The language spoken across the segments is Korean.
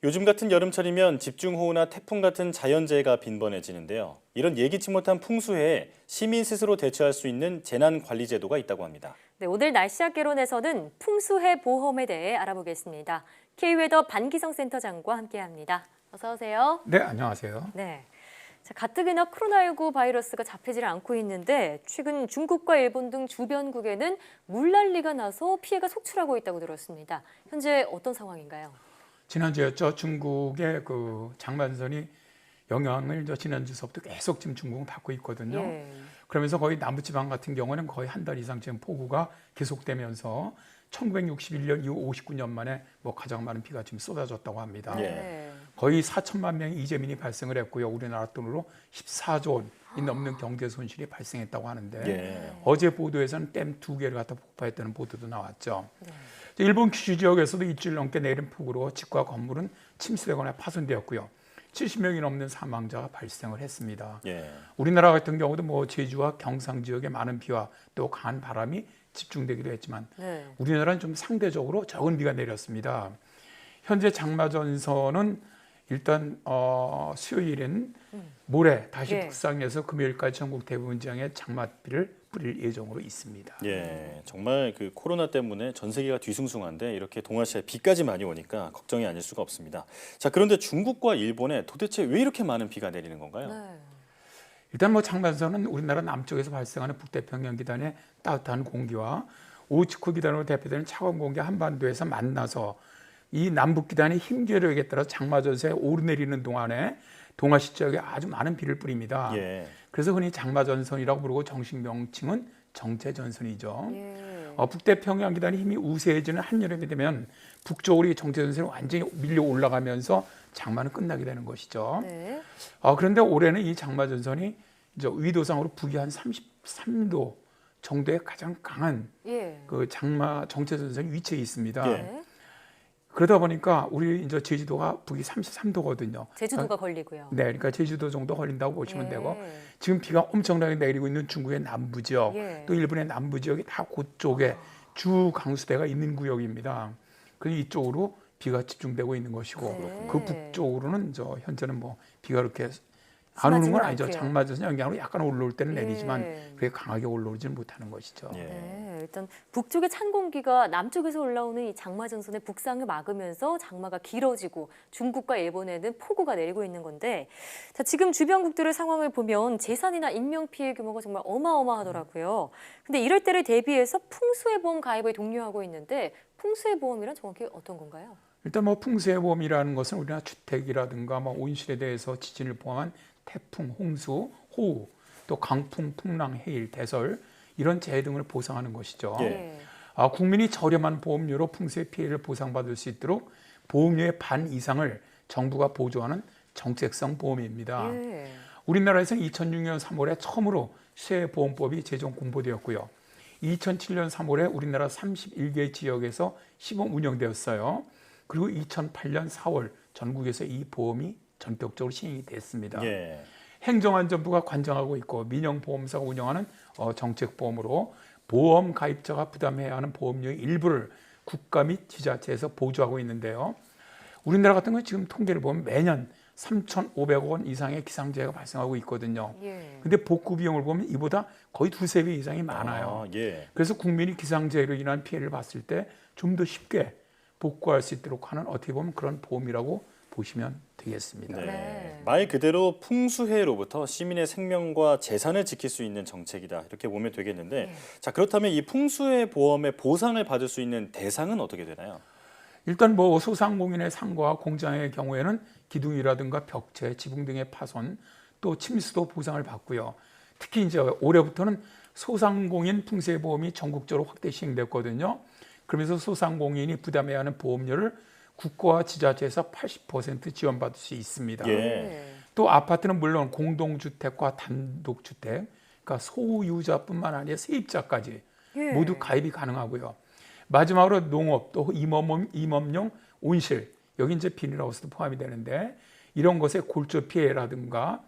요즘 같은 여름철이면 집중호우나 태풍 같은 자연재해가 빈번해지는데요. 이런 예기치 못한 풍수해에 시민 스스로 대처할 수 있는 재난관리제도가 있다고 합니다. 네, 오늘 날씨학개론에서는 풍수해 보험에 대해 알아보겠습니다. K웨더 반기성 센터장과 함께합니다. 어서 오세요. 네, 안녕하세요. 네, 자, 가뜩이나 코로나19 바이러스가 잡히질 않고 있는데 최근 중국과 일본 등 주변국에는 물난리가 나서 피해가 속출하고 있다고 들었습니다. 현재 어떤 상황인가요? 지난주였죠. 중국의 그 장만선이 영향을 지난주서부터 계속 지금 중국은 받고 있거든요. 예. 그러면서 거의 남부지방 같은 경우는 거의 한 달 이상 지금 폭우가 계속되면서 1961년 이후 59년 만에 가장 많은 비가 지금 쏟아졌다고 합니다. 예. 거의 4천만 명의 이재민이 발생을 했고요. 우리나라 돈으로 14조 원이 넘는 경제 손실이 발생했다고 하는데 예. 어제 보도에서는 댐 2개를 갖다 폭파했다는 보도도 나왔죠. 일본 규슈 지역에서도 일주일 넘게 내린 폭우로 집과 건물은 침수되거나 파손되었고요. 70명이 넘는 사망자가 발생을 했습니다. 예. 우리나라 같은 경우도 제주와 경상 지역에 많은 비와 또 강한 바람이 집중되기도 했지만 네. 우리나라는 좀 상대적으로 적은 비가 내렸습니다. 현재 장마전선은 일단 수요일엔 모레 다시 예. 북상해서 금요일까지 전국 대부분 지역에 장맛비를 뿌릴 예정으로 있습니다. 예, 정말 그 코로나 때문에 전 세계가 뒤숭숭한데 이렇게 동아시아에 비까지 많이 오니까 걱정이 아닐 수가 없습니다. 자, 그런데 중국과 일본에 도대체 왜 이렇게 많은 비가 내리는 건가요? 네. 일단 장마선은 우리나라 남쪽에서 발생하는 북태평양 기단의 따뜻한 공기와 오츠쿠 기단으로 대표되는 차가운 공기 한반도에서 만나서 이 남북 기단의 힘겨력에 따라 장마전선에 오르내리는 동안에 동아시 지역에 아주 많은 비를 뿌립니다. 예. 그래서 흔히 장마전선이라고 부르고 정식 명칭은 정체전선이죠. 예. 북태평양 기단의 힘이 우세해지는 한여름이 되면 북쪽으로 이 정체전선이 완전히 밀려 올라가면서 장마는 끝나게 되는 것이죠. 네. 그런데 올해는 이 장마전선이 이제 위도상으로 북위 한 33도 정도의 가장 강한 예. 그 장마 정체전선이 위치해 있습니다. 예. 네. 그러다 보니까 우리 이제 제주도가 북위 33도거든요. 제주도가 걸리고요. 네, 그러니까 제주도 정도 걸린다고 보시면 예. 되고 지금 비가 엄청나게 내리고 있는 중국의 남부 지역, 예. 또 일본의 남부 지역이 다 그쪽에 주 강수대가 있는 구역입니다. 그래서 이쪽으로 비가 집중되고 있는 것이고 네. 그 북쪽으로는 현재는 비가 그렇게 안 오는 건 아니죠. 않고요. 장마전선 영향으로 약간 올라올 때는 예. 내리지만 그게 강하게 올라오지는 못하는 것이죠. 예. 네, 일단 북쪽의 찬 공기가 남쪽에서 올라오는 이 장마전선의 북상을 막으면서 장마가 길어지고 중국과 일본에는 폭우가 내리고 있는 건데, 자, 지금 주변국들의 상황을 보면 재산이나 인명 피해 규모가 정말 어마어마하더라고요. 근데 이럴 때를 대비해서 풍수해보험 가입을 독려하고 있는데 풍수해보험이란 정확히 어떤 건가요? 일단 풍수해보험이라는 것은 우리나라 주택이라든가 온실에 대해서 지진을 포함한 태풍, 홍수, 호우, 또 강풍, 풍랑, 해일, 대설 이런 재해 등을 보상하는 것이죠. 예. 국민이 저렴한 보험료로 풍수의 피해를 보상받을 수 있도록 보험료의 반 이상을 정부가 보조하는 정책성 보험입니다. 예. 우리나라에서는 2006년 3월에 처음으로 수해보험법이 제정 공보되었고요. 2007년 3월에 우리나라 31개 지역에서 시범 운영되었어요. 그리고 2008년 4월 전국에서 이 보험이 전격적으로 시행이 됐습니다. 예. 행정안전부가 관장하고 있고 민영보험사가 운영하는 정책보험으로 보험 가입자가 부담해야 하는 보험료의 일부를 국가 및 지자체에서 보조하고 있는데요. 우리나라 같은 경우 지금 통계를 보면 매년 3,500억 원 이상의 기상재해가 발생하고 있거든요. 예. 근데 복구 비용을 보면 이보다 거의 두세 배 이상이 많아요. 예. 그래서 국민이 기상재해로 인한 피해를 봤을 때 좀 더 쉽게 복구할 수 있도록 하는 어떻게 보면 그런 보험이라고 보시면 되겠습니다. 네. 네. 말 그대로 풍수해로부터 시민의 생명과 재산을 지킬 수 있는 정책이다. 이렇게 보면 되겠는데, 네. 자, 그렇다면 이 풍수해 보험의 보상을 받을 수 있는 대상은 어떻게 되나요? 일단 소상공인의 상가와 공장의 경우에는 기둥이라든가 벽체, 지붕 등의 파손, 또 침수도 보상을 받고요. 특히 이제 올해부터는 소상공인 풍수해보험이 전국적으로 확대 시행됐거든요. 그러면서 소상공인이 부담해야 하는 보험료를 국가와 지자체에서 80% 지원받을 수 있습니다. 예. 또 아파트는 물론 공동주택과 단독주택, 그러니까 소유자뿐만 아니라 세입자까지 예. 모두 가입이 가능하고요. 마지막으로 농업 또 임업용 온실, 여기 이제 비닐하우스도 포함이 되는데 이런 것의 골조 피해라든가,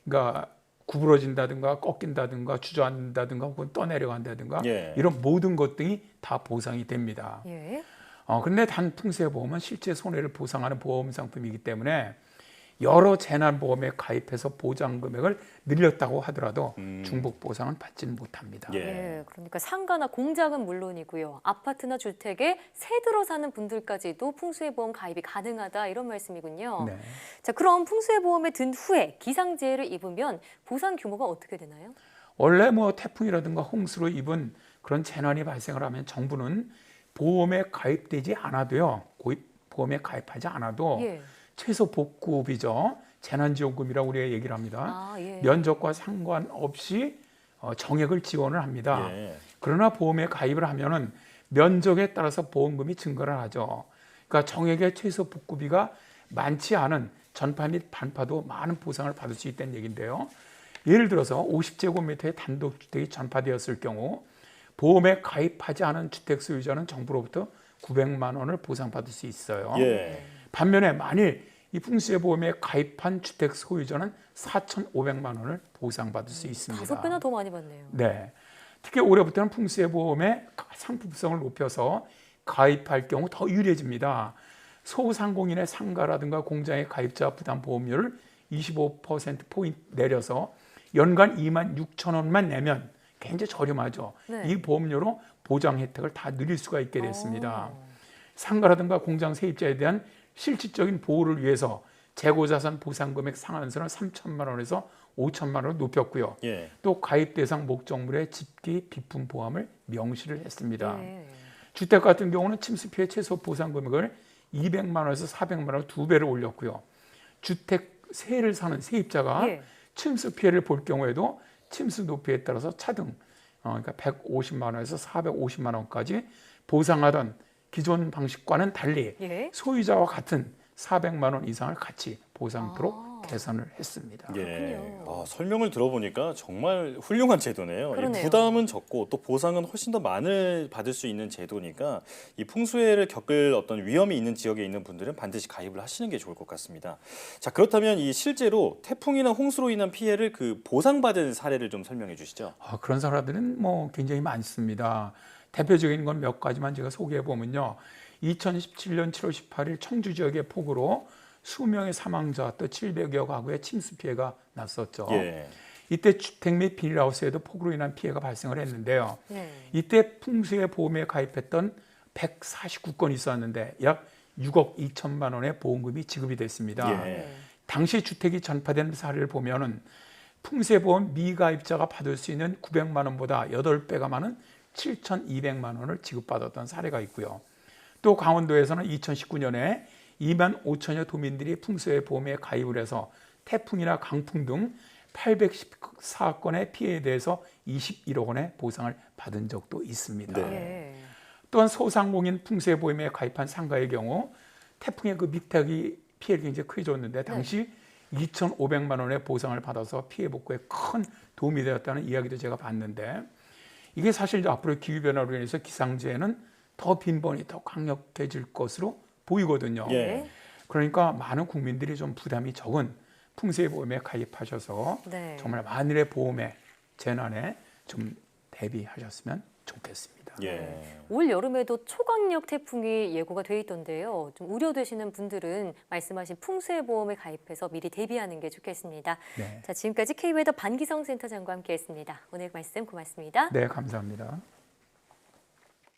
그러니까 구부러진다든가 꺾인다든가 주저앉는다든가 혹은 떠내려간다든가 예. 이런 모든 것 등이 다 보상이 됩니다. 예. 그런데 단 풍수해보험은 실제 손해를 보상하는 보험 상품이기 때문에 여러 재난보험에 가입해서 보장 금액을 늘렸다고 하더라도 중복 보상은 받지는 못합니다. 예. 네, 그러니까 상가나 공장은 물론이고요. 아파트나 주택에 새 들어 사는 분들까지도 풍수해보험 가입이 가능하다 이런 말씀이군요. 네. 자, 그럼 풍수해보험에 든 후에 기상재해를 입으면 보상 규모가 어떻게 되나요? 원래 뭐 태풍이라든가 홍수로 입은 그런 재난이 발생을 하면 정부는 보험에 가입되지 않아도요. 보험에 가입하지 않아도 예. 최소 복구비죠. 재난지원금이라고 우리가 얘기를 합니다. 아, 예. 면적과 상관없이 정액을 지원을 합니다. 예. 그러나 보험에 가입을 하면은 면적에 따라서 보험금이 증가를 하죠. 그러니까 정액의 최소 복구비가 많지 않은 전파 및 반파도 많은 보상을 받을 수 있다는 얘기인데요. 예를 들어서 50제곱미터의 단독주택이 전파되었을 경우 보험에 가입하지 않은 주택 소유자는 정부로부터 900만 원을 보상받을 수 있어요. 예. 반면에 만일 이 풍수해보험에 가입한 주택 소유자는 4,500만 원을 보상받을 수 있습니다. 5배나 더 많이 받네요. 네. 특히 올해부터는 풍수해보험의 상품성을 높여서 가입할 경우 더 유리해집니다. 소상공인의 상가라든가 공장의 가입자 부담 보험료를 25%포인트 내려서 연간 2만 6천 원만 내면 굉장히 저렴하죠. 네. 이 보험료로 보장 혜택을 다 누릴 수가 있게 됐습니다. 상가라든가 공장 세입자에 대한 실질적인 보호를 위해서 재고자산 보상금액 상한선을 3천만 원에서 5천만 원으로 높였고요. 예. 또 가입 대상 목적물의 집기 비품 보험을 명시를 했습니다. 네. 주택 같은 경우는 침수 피해 최소 보상 금액을 200만 원에서 400만 원으로 2배를 올렸고요. 주택 세를 사는 세입자가 예. 침수 피해를 볼 경우에도 침수 높이에 따라서 차등 그러니까 150만 원에서 450만 원까지 보상하던 기존 방식과는 달리 예. 소유자와 같은 400만 원 이상을 같이 보상토록 개선을 했습니다. 예. 설명을 들어보니까 정말 훌륭한 제도네요. 이 그러네요. 부담은 적고 또 보상은 훨씬 더 많이 받을 수 있는 제도니까 이 풍수해를 겪을 어떤 위험이 있는 지역에 있는 분들은 반드시 가입을 하시는 게 좋을 것 같습니다. 자, 그렇다면 이 실제로 태풍이나 홍수로 인한 피해를 그 보상받은 사례를 좀 설명해 주시죠. 그런 사례들은 뭐 굉장히 많습니다. 대표적인 건 몇 가지만 제가 소개해 보면요. 2017년 7월 18일 청주 지역의 폭우로 수명의 사망자 또 700여 가구의 침수 피해가 났었죠. 예. 이때 주택 및 비닐하우스에도 폭우로 인한 피해가 발생을 했는데요. 네. 이때 풍수해 보험에 가입했던 149건이 있었는데 약 6억 2천만 원의 보험금이 지급이 됐습니다. 예. 당시 주택이 전파된 사례를 보면은 풍수해보험 미가입자가 받을 수 있는 900만 원보다 8배가 많은 7,200만 원을 지급받았던 사례가 있고요. 또 강원도에서는 2019년에 2만 5천여 도민들이 풍수해보험에 가입을 해서 태풍이나 강풍 등 814건의 피해에 대해서 21억 원의 보상을 받은 적도 있습니다. 네. 예. 또한 소상공인 풍수해보험에 가입한 상가의 경우 태풍의 그 미탁이 피해를 굉장히 크게 줬는데 당시 2,500만 원의 보상을 받아서 피해 복구에 큰 도움이 되었다는 이야기도 제가 봤는데 이게 사실 앞으로 기후변화로 인해서 기상재해는 더 빈번히 더 강력해질 것으로 보이거든요. 예. 그러니까 많은 국민들이 좀 부담이 적은 풍수해보험에 가입하셔서 네. 정말 만일의 보험에 재난에 좀 대비하셨으면 좋겠습니다. 예. 올 여름에도 초강력 태풍이 예고가 돼 있던데요. 좀 우려되시는 분들은 말씀하신 풍수해보험에 가입해서 미리 대비하는 게 좋겠습니다. 네. 자, 지금까지 K웨더 반기성 센터장과 함께했습니다. 오늘 말씀 고맙습니다. 네, 감사합니다.